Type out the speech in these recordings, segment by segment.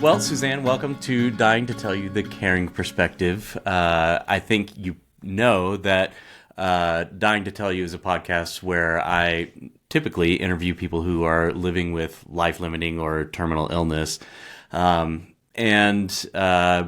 Well, Suzanne, welcome to Dying to Tell You the Caring Perspective. I think you know that Dying to Tell You is a podcast where I typically interview people who are living with life-limiting or terminal illness. And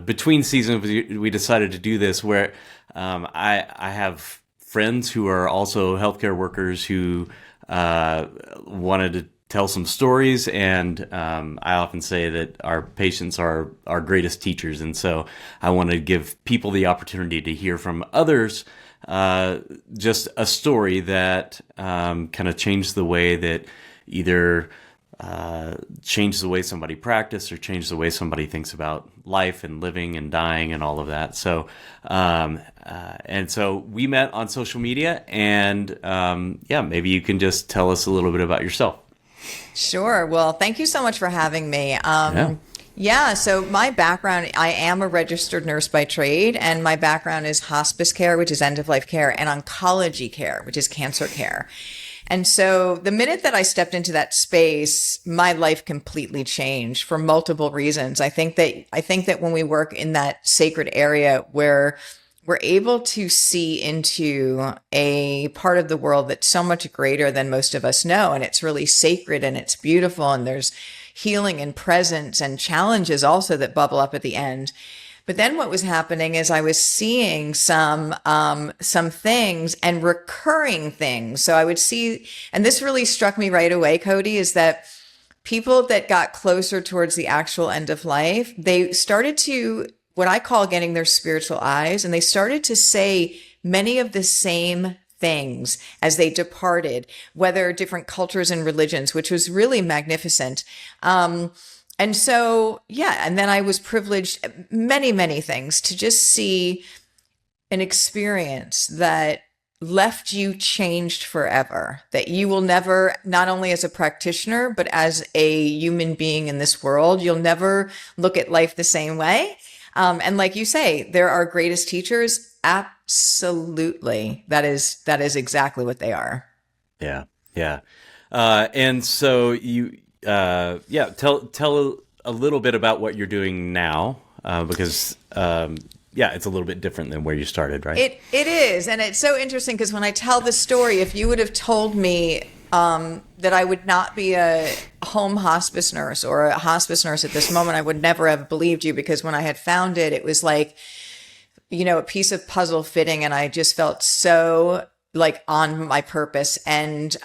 between seasons, we decided to do this where I have friends who are also healthcare workers who wanted to tell some stories, and I often say that our patients are our greatest teachers, and so I want to give people the opportunity to hear from others just a story that kind of changed the way that either changed the way somebody practiced or changed the way somebody thinks about life and living and dying and all of that. So and so we met on social media, and maybe you can just tell us a little bit about yourself. Sure. Well, thank you so much for having me. So my background, I am a registered nurse by trade, and my background is hospice care, which is end-of-life care, and oncology care, which is cancer care. And so the minute that I stepped into that space, my life completely changed for multiple reasons. I think that when we work in that sacred area where we're able to see into a part of the world that's so much greater than most of us know. And it's really sacred and it's beautiful. And there's healing and presence and challenges also that bubble up at the end. But then what was happening is I was seeing some things and recurring things. So I would see, and this really struck me right away, Cody, is that people that got closer towards the actual end of life, they started to what I call getting their spiritual eyes. And they started to say many of the same things as they departed, whether different cultures and religions, which was really magnificent. And then I was privileged many, many things to just see an experience that left you changed forever, that you will never, not only as a practitioner, but as a human being in this world, you'll never look at life the same way. And like you say, they're our greatest teachers. Absolutely. That is exactly what they are. Yeah. Yeah. And so you, tell a little bit about what you're doing now, because, it's a little bit different than where you started, right? It is. And it's so interesting because when I tell the story, if you would have told me that I would not be a home hospice nurse or a hospice nurse at this moment, I would never have believed you, because when I had found it, it was like, a piece of puzzle fitting, and I just felt so like on my purpose. And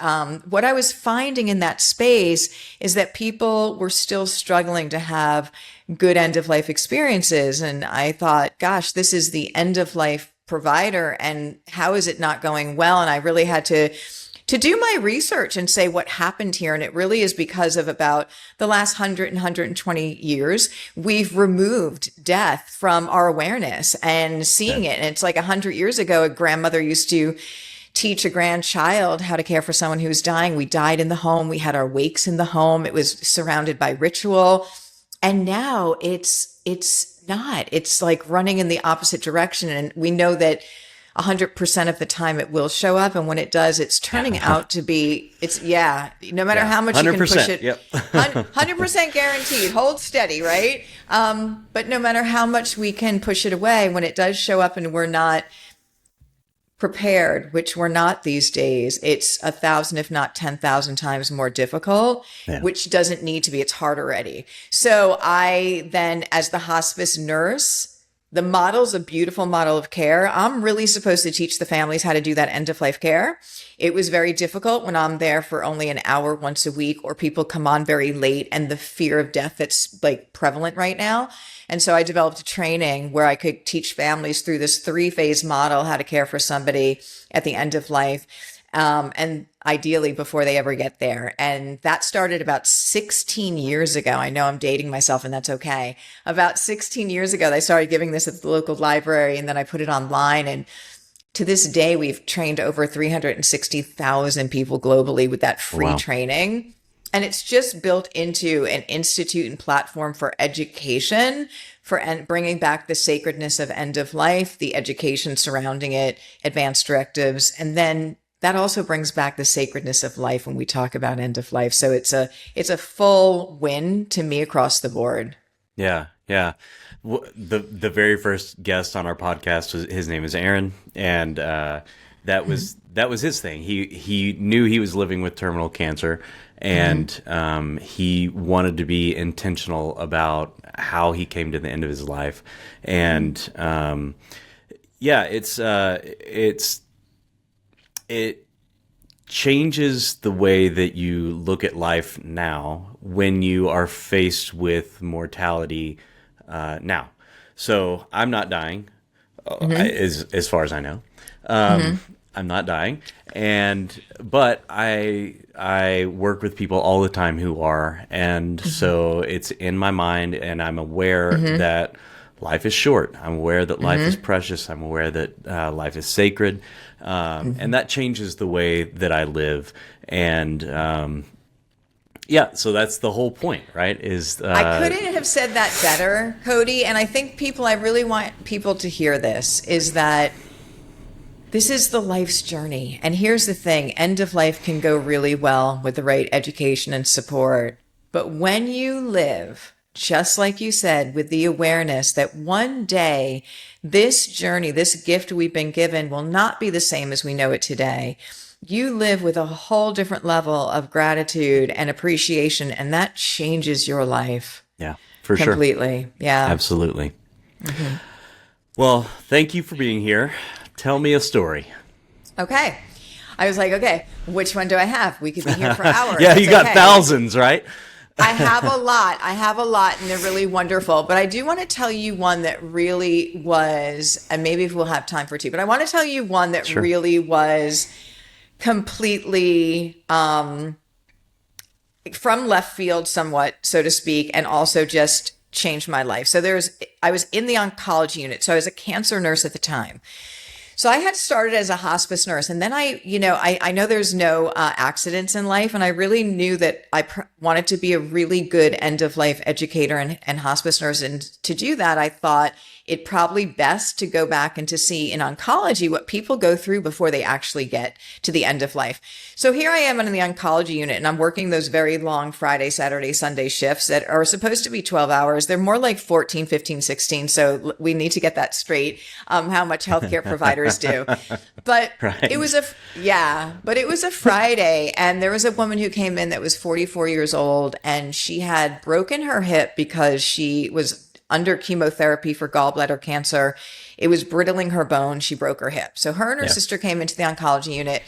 what I was finding in that space is that people were still struggling to have good end of life experiences. And I thought, gosh, this is the end of life provider, and how is it not going well? And I really had to do my research and say what happened here. And it really is because of about the last 120 years, we've removed death from our awareness and seeing it. And it's like 100 years ago, a grandmother used to teach a grandchild how to care for someone who was dying. We died in the home. We had our wakes in the home. It was surrounded by ritual. And now it's not. It's like running in the opposite direction. And we know that 100% of the time it will show up. And when it does, it's turning out to be, no matter how much you can push it, 100% guaranteed, hold steady, right? But no matter how much we can push it away, when it does show up and we're not prepared, which we're not these days, it's 1,000, if not 10,000 times more difficult, which doesn't need to be. It's hard already. So I then, as the hospice nurse, the model's a beautiful model of care. I'm really supposed to teach the families how to do that end-of-life care. It was very difficult when I'm there for only an hour once a week, or people come on very late, and the fear of death that's like prevalent right now. And so I developed a training where I could teach families through this 3-phase model how to care for somebody at the end of life. And ideally before they ever get there. And that started about 16 years ago. I know I'm dating myself, and that's okay. About 16 years ago, I started giving this at the local library, and then I put it online. And to this day, we've trained over 360,000 people globally with that free training. And it's just built into an institute and platform for education, for bringing back the sacredness of end of life, the education surrounding it, advanced directives, and then that also brings back the sacredness of life when we talk about end of life. So it's a full win to me across the board. Yeah, yeah. The very first guest on our podcast was his name is Aaron, and that was his thing. He knew he was living with terminal cancer, and he wanted to be intentional about how he came to the end of his life, and yeah, it changes the way that you look at life now when you are faced with mortality now. So I'm not dying, as far as I know. I'm not dying, but I work with people all the time who are, and so it's in my mind, and I'm aware that life is short. I'm aware that life is precious. I'm aware that life is sacred, and that changes the way that I live. And yeah, so that's the whole point, right? Is I couldn't have said that better, Cody. And I think I really want people to hear this, is that this is the life's journey. And here's the thing, end of life can go really well with the right education and support. But when you live, just like you said, with the awareness that one day this journey, this gift we've been given will not be the same as we know it today. You live with a whole different level of gratitude and appreciation, and that changes your life. Yeah, for completely. sure. Yeah. Absolutely. Well, thank you for being here. Tell me a story. Okay. I was like, okay, which one do I have? We could be here for hours. Yeah, you got thousands, right? I have a lot, and they're really wonderful. But I do want to tell you one that really was, and maybe if we'll have time for two, but I want to tell you one that really was completely from left field somewhat, so to speak, and also just changed my life. So I was in the oncology unit. So I was a cancer nurse at the time. So I had started as a hospice nurse, and then I know there's no accidents in life, and I really knew that I wanted to be a really good end of life educator and hospice nurse. And to do that, I thought it probably best to go back and to see in oncology what people go through before they actually get to the end of life. So here I am in the oncology unit, and I'm working those very long Friday, Saturday, Sunday shifts that are supposed to be 12 hours. They're more like 14, 15, 16. So we need to get that straight, how much healthcare providers do. But it was a Friday, and there was a woman who came in that was 44 years old, and she had broken her hip because she was under chemotherapy for gallbladder cancer. It was brittling her bone. She broke her hip. So her and her sister came into the oncology unit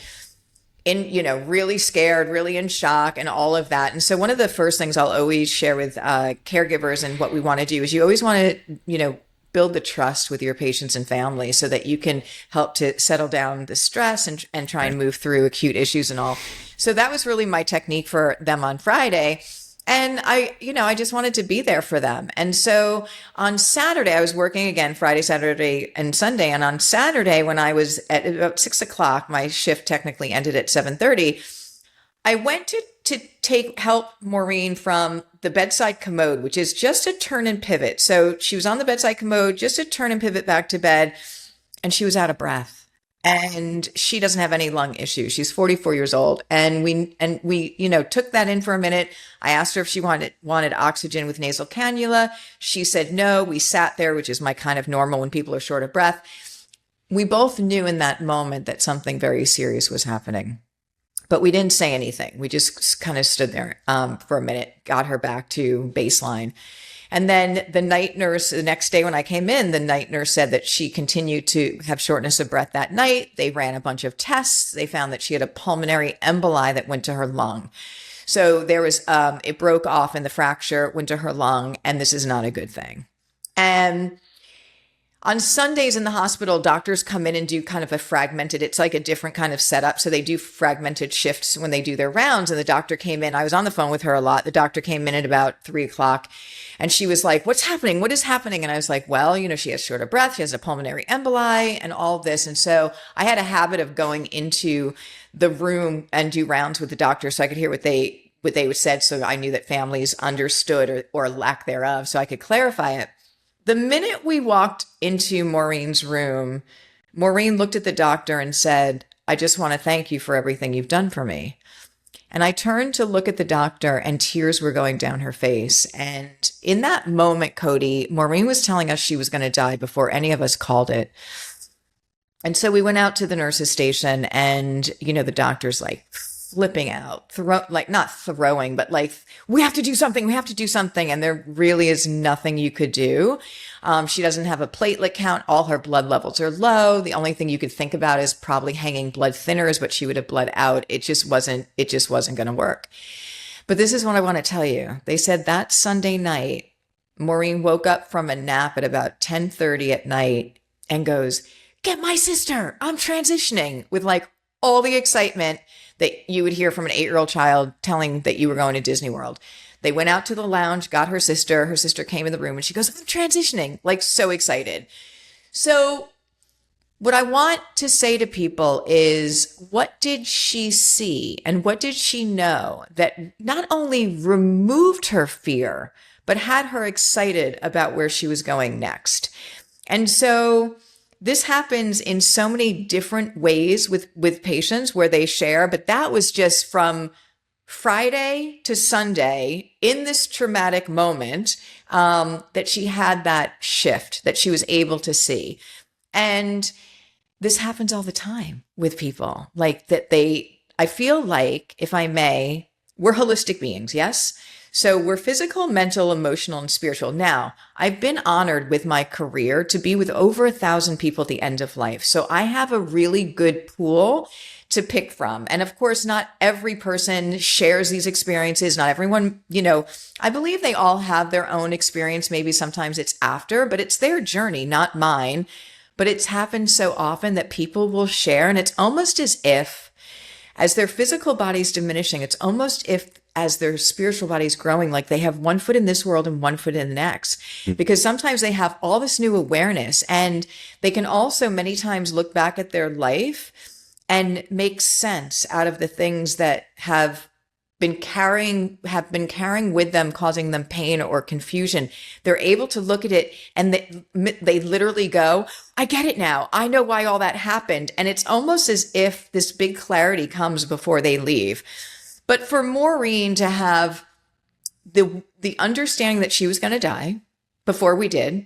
really scared, really in shock and all of that. And so one of the first things I'll always share with caregivers and what we want to do is you always want to, build the trust with your patients and family so that you can help to settle down the stress and try and move through acute issues and all. So that was really my technique for them on Friday. And I just wanted to be there for them. And so on Saturday, I was working again, Friday, Saturday, and Sunday. And on Saturday, when I was at about 6:00, my shift technically ended at 7:30. I went to help Maureen from the bedside commode, which is just a turn and pivot. So she was on the bedside commode, just a turn and pivot back to bed, and she was out of breath. And she doesn't have any lung issues. She's 44 years old. And we took that in for a minute. I asked her if she wanted oxygen with nasal cannula. She said no. We sat there, which is my kind of normal when people are short of breath. We both knew in that moment that something very serious was happening, but we didn't say anything. We just kind of stood there for a minute, got her back to baseline. And then the night nurse, the next day when I came in, the night nurse said that she continued to have shortness of breath that night. They ran a bunch of tests. They found that she had a pulmonary emboli that went to her lung. So there was, it broke off and the fracture went to her lung, and this is not a good thing. And on Sundays in the hospital, doctors come in and do kind of it's like a different kind of setup. So they do fragmented shifts when they do their rounds. And the doctor came in. I was on the phone with her a lot. The doctor came in at about 3:00, and she was like, "What's happening? What is happening?" And I was like, well, she has short of breath. She has a pulmonary emboli and all this. And so I had a habit of going into the room and do rounds with the doctor so I could hear what they said. So I knew that families understood or lack thereof, so I could clarify it. The minute we walked into Maureen's room, Maureen looked at the doctor and said, "I just want to thank you for everything you've done for me." And I turned to look at the doctor and tears were going down her face. And in that moment, Cody, Maureen was telling us she was going to die before any of us called it. And so we went out to the nurse's station and, the doctor's like flipping out, not throwing, but like, we have to do something. We have to do something. And there really is nothing you could do. She doesn't have a platelet count. All her blood levels are low. The only thing you could think about is probably hanging blood thinners, but she would have bled out. It just wasn't going to work. But this is what I want to tell you. They said that Sunday night, Maureen woke up from a nap at about 10:30 at night and goes, "Get my sister. I'm transitioning," with like all the excitement that you would hear from an 8-year-old child telling that you were going to Disney World. They went out to the lounge, got her sister. Her sister came in the room and she goes, "I'm transitioning," like so excited. So what I want to say to people is, what did she see and what did she know that not only removed her fear, but had her excited about where she was going next? And so this happens in so many different ways with patients where they share, but that was just from Friday to Sunday in this traumatic moment, that she had that shift that she was able to see. And this happens all the time with people like that. I feel like, if I may, we're holistic beings. Yes. So we're physical, mental, emotional, and spiritual. Now, I've been honored with my career to be with over 1,000 people at the end of life. So I have a really good pool to pick from. And of course, not every person shares these experiences. Not everyone, I believe they all have their own experience. Maybe sometimes it's after, but it's their journey, not mine. But it's happened so often that people will share. And it's almost as if, as their physical body's diminishing, it's almost as their spiritual body's growing, like they have one foot in this world and one foot in the next. Because sometimes they have all this new awareness and they can also many times look back at their life and make sense out of the things that have been carrying with them, causing them pain or confusion. They're able to look at it and they literally go, "I get it now. I know why all that happened." And it's almost as if this big clarity comes before they leave. But for Maureen to have the understanding that she was going to die before we did,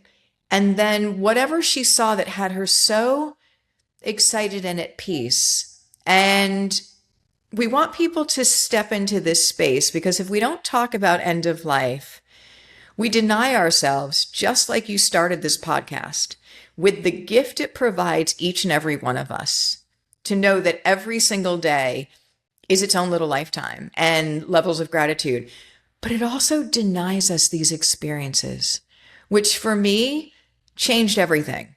and then whatever she saw that had her so excited and at peace. And we want people to step into this space, because if we don't talk about end of life, we deny ourselves, just like you started this podcast, with the gift it provides each and every one of us, to know that every single day is its own little lifetime and levels of gratitude. But it also denies us these experiences, which for me changed everything.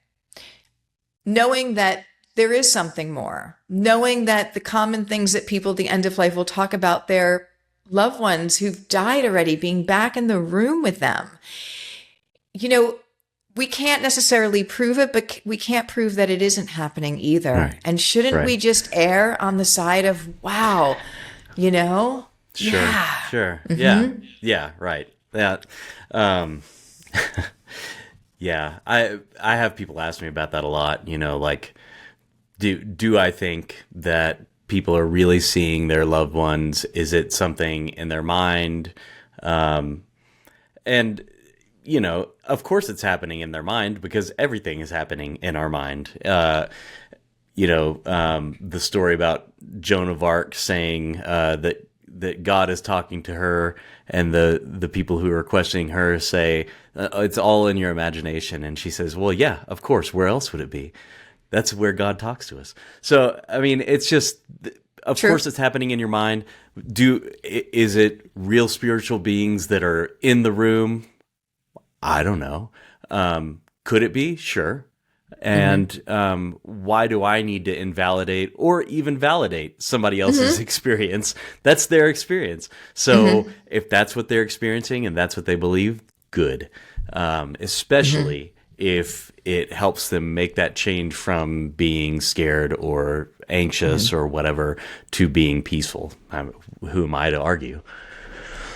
Knowing that there is something more, knowing that the common things that people at the end of life will talk about their loved ones who've died already, being back in the room with them. We can't necessarily prove it, but we can't prove that it isn't happening either. Right. And shouldn't we just err on the side of, wow, Sure. Yeah. Sure. Mm-hmm. Yeah. Right. That, yeah. I have people ask me about that a lot, like, do I think that people are really seeing their loved ones? Is it something in their mind? And, of course it's happening in their mind, because everything is happening in our mind. The story about Joan of Arc saying that God is talking to her, and the people who are questioning her say, it's all in your imagination. And she says, well, yeah, of course. Where else would it be? That's where God talks to us. So, I mean, it's just, of course it's happening in your mind. Is it real spiritual beings that are in the room? I don't know. Could it be? Sure. And why do I need to invalidate or even validate somebody else's experience? That's their experience. So if that's what they're experiencing and that's what they believe, good. Especially if it helps them make that change from being scared or anxious or whatever to being peaceful. Who am I to argue?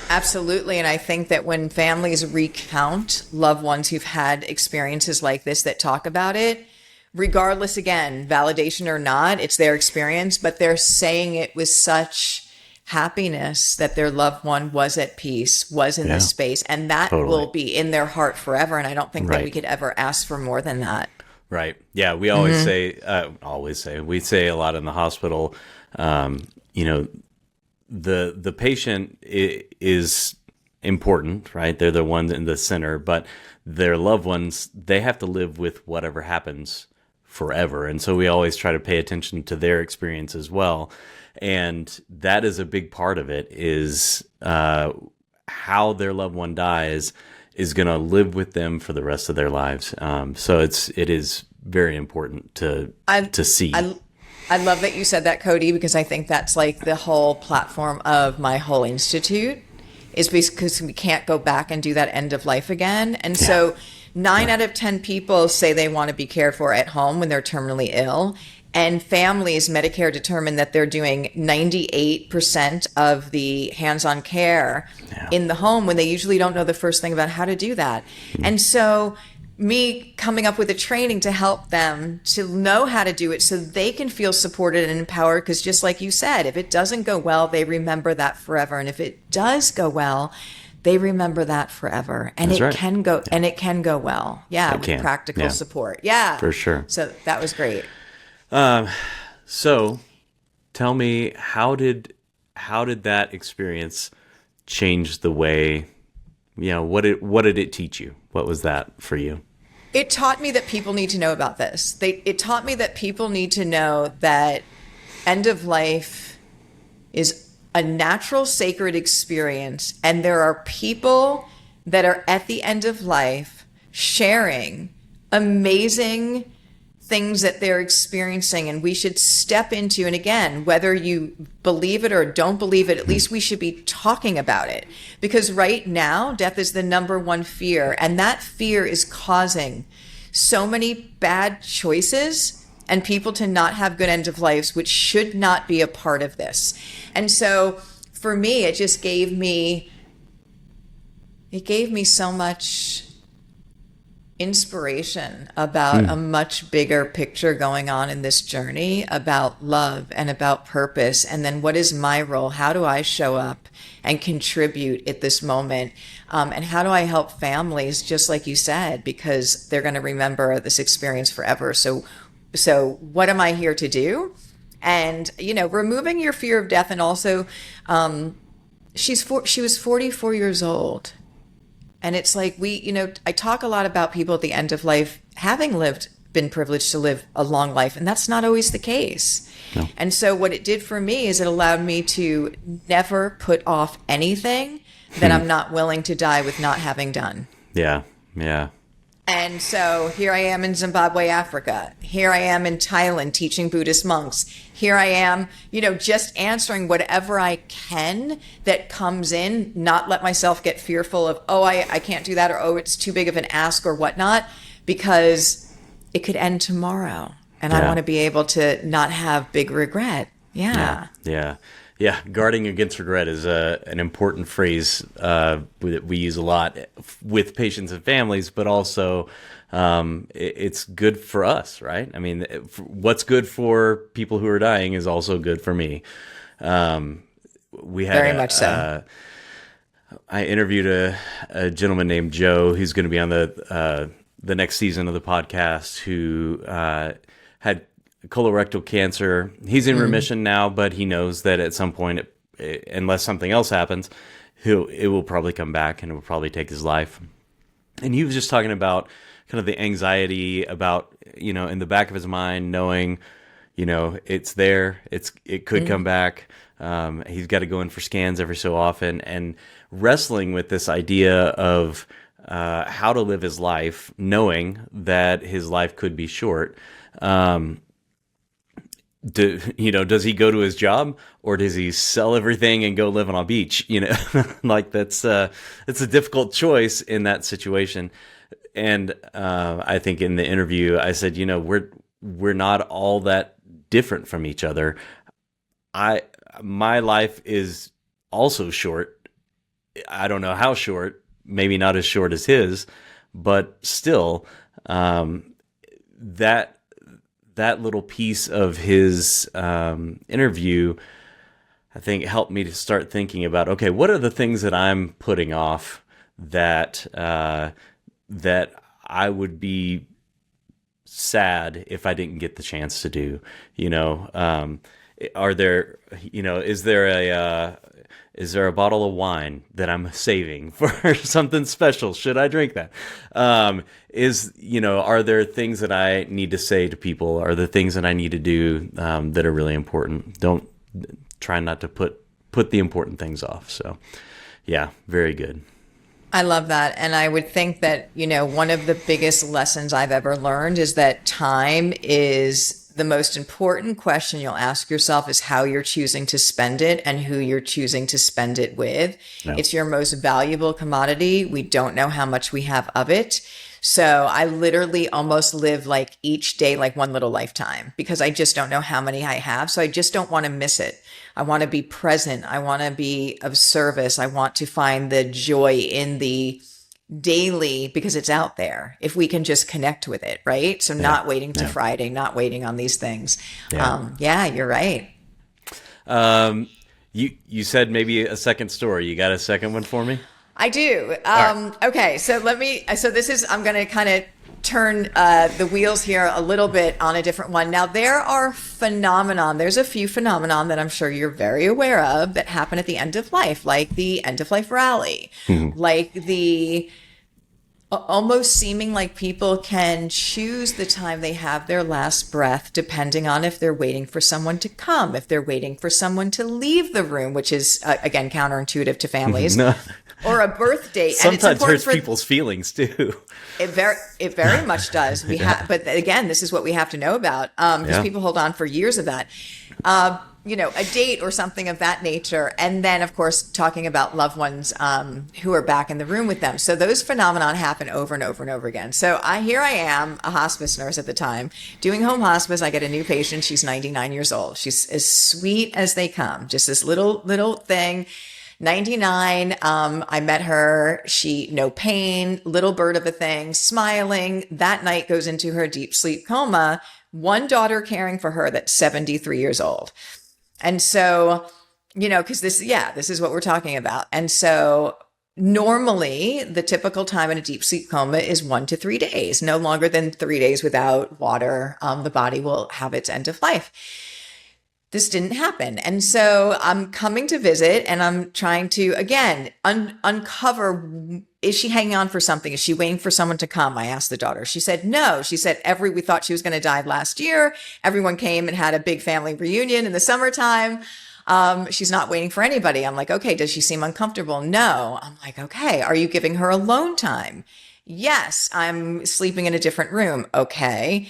Absolutely. And I think that when families recount loved ones who've had experiences like this that talk about it, regardless, again, validation or not, it's their experience, but they're saying it with such happiness that their loved one was at peace, was in Yeah. this space, and that Totally. will be in their heart forever. And I don't think that we Right. could ever ask for more than that. Right. Yeah. We always say, we say a lot in the hospital, you know, the patient is important, right? They're the ones in the center, but their loved ones, they have to live with whatever happens forever. And so we always try to pay attention to their experience as well. And that is a big part of it, is how their loved one dies is going to live with them for the rest of their lives. So it is very important to see. I love that you said that, Cody, because I think that's like the whole platform of my whole institute, is because we can't go back and do that end of life again. And so 9 out of 10 people say they want to be cared for at home when they're terminally ill. And families, Medicare determined that they're doing 98% of the hands-on care in the home when they usually don't know the first thing about how to do that. And so me coming up with a training to help them to know how to do it so they can feel supported and empowered, because just like you said, if it doesn't go well, they remember that forever. And if it does go well, they remember that forever. And That's right. can go and it can go well. Yeah, with practical Yeah. support. Yeah. For sure. So that was great. So tell me, how did that experience change the way, what did it teach you? What was that for you? It taught me that people need to know about this. It taught me that people need to know that end of life is a natural, sacred experience. And there are people that are at the end of life sharing amazing things that they're experiencing, and we should step into, and again, whether you believe it or don't believe it, at least we should be talking about it, because right now death is the number one fear, and that fear is causing so many bad choices and people to not have good end of lives, which should not be a part of this. And so for me, it just gave me so much inspiration about a much bigger picture going on in this journey, about love and about purpose. And then what is my role? How do I show up and contribute at this moment? And how do I help families, just like you said, because they're going to remember this experience forever. So what am I here to do? And, removing your fear of death. And also, she was 44 years old. And it's like I talk a lot about people at the end of life having been privileged to live a long life, and that's not always the case. No. And so what it did for me is it allowed me to never put off anything that I'm not willing to die with not having done. Yeah. And so here I am in Zimbabwe, Africa. Here I am in Thailand teaching Buddhist monks. Here I am, just answering whatever I can that comes in, not let myself get fearful of, I can't do that, or, it's too big of an ask or whatnot, because it could end tomorrow. And I want to be able to not have big regret. Yeah. Guarding against regret is an important phrase that we use a lot with patients and families, but also it's good for us, right? I mean, what's good for people who are dying is also good for me. We had very much so. I interviewed a gentleman named Joe, who's going to be on the next season of the podcast, who had colorectal cancer. He's in remission now, but he knows that at some point, unless something else happens, it will probably come back and it will probably take his life. And he was just talking about kind of the anxiety about, in the back of his mind, knowing, it's there, it could come back. He's got to go in for scans every so often, and wrestling with this idea of how to live his life, knowing that his life could be short. Does he go to his job, or does he sell everything and go live on a beach? Like it's a difficult choice in that situation. And I think in the interview I said, we're not all that different from each other. My life is also short. I don't know how short, maybe not as short as his, but still, that little piece of his interview I think helped me to start thinking about, okay, what are the things that I'm putting off that that I would be sad if I didn't get the chance to do. Are there, is there a bottle of wine that I'm saving for something special? Should I drink that? Are there things that I need to say to people? Are there things that I need to do that are really important? Don't try not to put the important things off. So, yeah, very good. I love that. And I would think that, one of the biggest lessons I've ever learned is that time is the most important question you'll ask yourself is how you're choosing to spend it and who you're choosing to spend it with. Yeah. It's your most valuable commodity. We don't know how much we have of it. So I literally almost live like each day like one little lifetime because I just don't know how many I have. So I just don't want to miss it. I want to be present. I want to be of service. I want to find the joy in the daily because it's out there. If we can just connect with it, right? So not waiting to Friday, not waiting on these things. You're right. You said maybe a second story. You got a second one for me? I do. Right. Okay. So I'm going to kind of turn the wheels here a little bit on a different one. Now, there's a few phenomenon that I'm sure you're very aware of that happen at the end of life, like the end of life rally, like the almost seeming like people can choose the time they have their last breath, depending on if they're waiting for someone to come, if they're waiting for someone to leave the room, which is, again, counterintuitive to families. No. Or a birth date. Sometimes it hurts people's feelings too. It very much does. But again, this is what we have to know about because people hold on for years of that. A date or something of that nature. And then, of course, talking about loved ones who are back in the room with them. So those phenomenon happen over and over and over again. So here I am, a hospice nurse at the time, doing home hospice. I get a new patient. She's 99 years old. She's as sweet as they come. Just this little thing. 99. I met her. No pain, little bird of a thing, smiling. That night goes into her deep sleep coma. One daughter caring for her that's 73 years old. And so, because this is what we're talking about. And so normally the typical time in a deep sleep coma is 1 to 3 days, no longer than 3 days without water. The body will have its end of life. This didn't happen. And so I'm coming to visit and I'm trying to, again, uncover, is she hanging on for something? Is she waiting for someone to come? I asked the daughter. She said, no. She said, we thought she was going to die last year. Everyone came and had a big family reunion in the summertime. She's not waiting for anybody. I'm like, okay, does she seem uncomfortable? No. I'm like, okay, are you giving her alone time? Yes, I'm sleeping in a different room. Okay.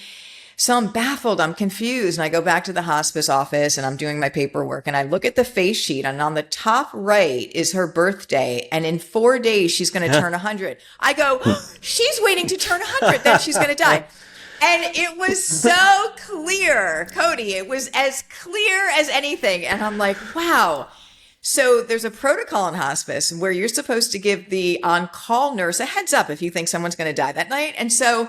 So I'm baffled. I'm confused. And I go back to the hospice office and I'm doing my paperwork and I look at the face sheet and on the top right is her birthday. And in 4 days, she's going to turn 100. I go, she's waiting to turn 100. Then she's going to die. And it was so clear, Cody. It was as clear as anything. And I'm like, wow. So there's a protocol in hospice where you're supposed to give the on-call nurse a heads up if you think someone's going to die that night. And so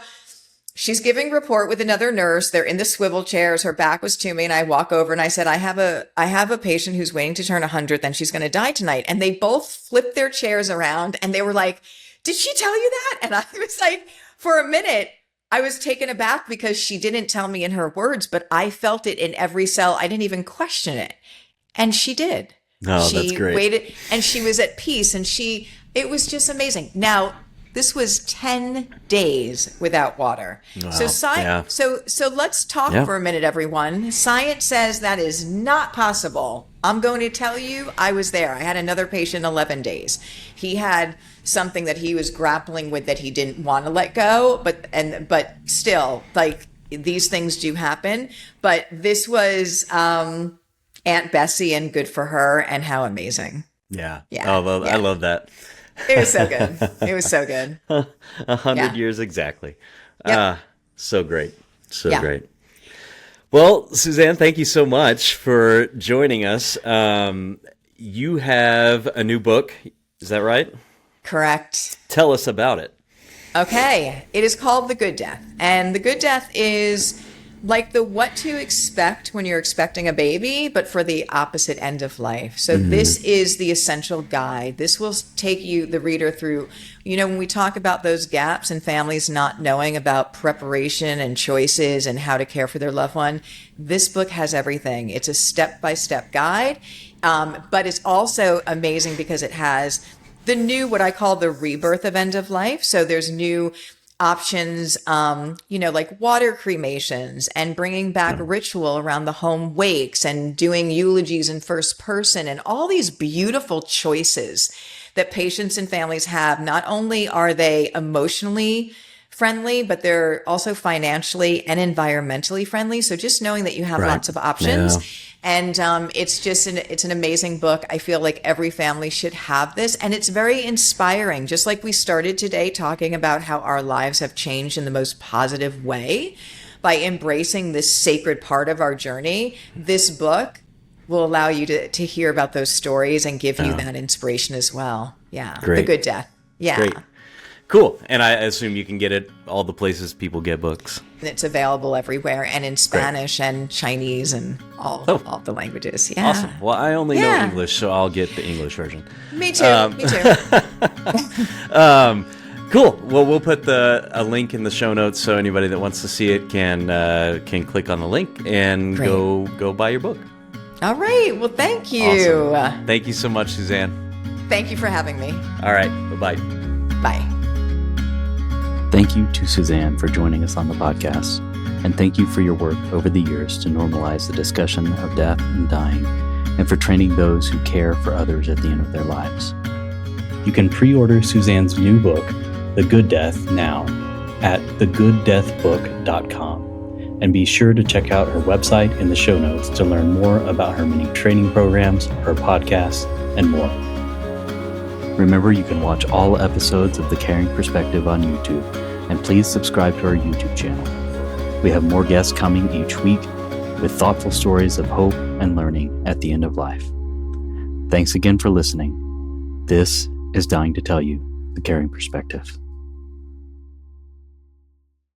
she's giving report with another nurse. They're in the swivel chairs. Her back was to me. And I walk over and I said, I have a patient who's waiting to turn 100. Then she's going to die tonight. And they both flipped their chairs around and they were like, did she tell you that? And I was like, for a minute, I was taken aback because she didn't tell me in her words, but I felt it in every cell. I didn't even question it. And she did. Oh, that's great. She waited and she was at peace and it was just amazing. Now, this was 10 days without water. Wow. So let's talk for a minute, everyone. Science says that is not possible. I'm going to tell you, I was there. I had another patient 11 days. He had something that he was grappling with that he didn't want to let go, but still, like, these things do happen. But this was Aunt Bessie, and good for her, and how amazing. Yeah. I love that. It was so good. It was so good. 100 years exactly. Yep. So great. So great. Well, Suzanne, thank you so much for joining us. You have a new book. Is that right? Correct. Tell us about it. Okay. It is called The Good Death. And The Good Death is Like the what to expect when you're expecting a baby, but for the opposite end of life. So this is the essential guide. This will take you, the reader, through, when we talk about those gaps and families not knowing about preparation and choices and how to care for their loved one, this book has everything. It's a step-by-step guide, but it's also amazing because it has the new, what I call the rebirth of end of life. So there's new options, like water cremations and bringing back ritual around the home wakes and doing eulogies in first person and all these beautiful choices that patients and families have. Not only are they emotionally friendly, but they're also financially and environmentally friendly. So just knowing that you have lots of options. Yeah. And it's an amazing book. I feel like every family should have this. And it's very inspiring. Just like we started today talking about how our lives have changed in the most positive way by embracing this sacred part of our journey. This book will allow you to hear about those stories and give you that inspiration as well. Yeah. Great. The Good Death. Yeah. Great. Cool. And I assume you can get it all the places people get books. And it's available everywhere and in Spanish and Chinese and all the languages. Yeah. Awesome. Well, I only know English, so I'll get the English version. Me too. Me too. Cool. Well, we'll put a link in the show notes so anybody that wants to see it can click on the link and go buy your book. All right. Well, thank you. Awesome. Thank you so much, Suzanne. Thank you for having me. All right. Bye-bye. Bye. Thank you to Suzanne for joining us on the podcast, and thank you for your work over the years to normalize the discussion of death and dying, and for training those who care for others at the end of their lives. You can pre-order Suzanne's new book, The Good Death, now at thegooddeathbook.com, and be sure to check out her website in the show notes to learn more about her many training programs, her podcasts, and more. Remember, you can watch all episodes of The Caring Perspective on YouTube, and please subscribe to our YouTube channel. We have more guests coming each week with thoughtful stories of hope and learning at the end of life. Thanks again for listening. This is Dying to Tell You, The Caring Perspective.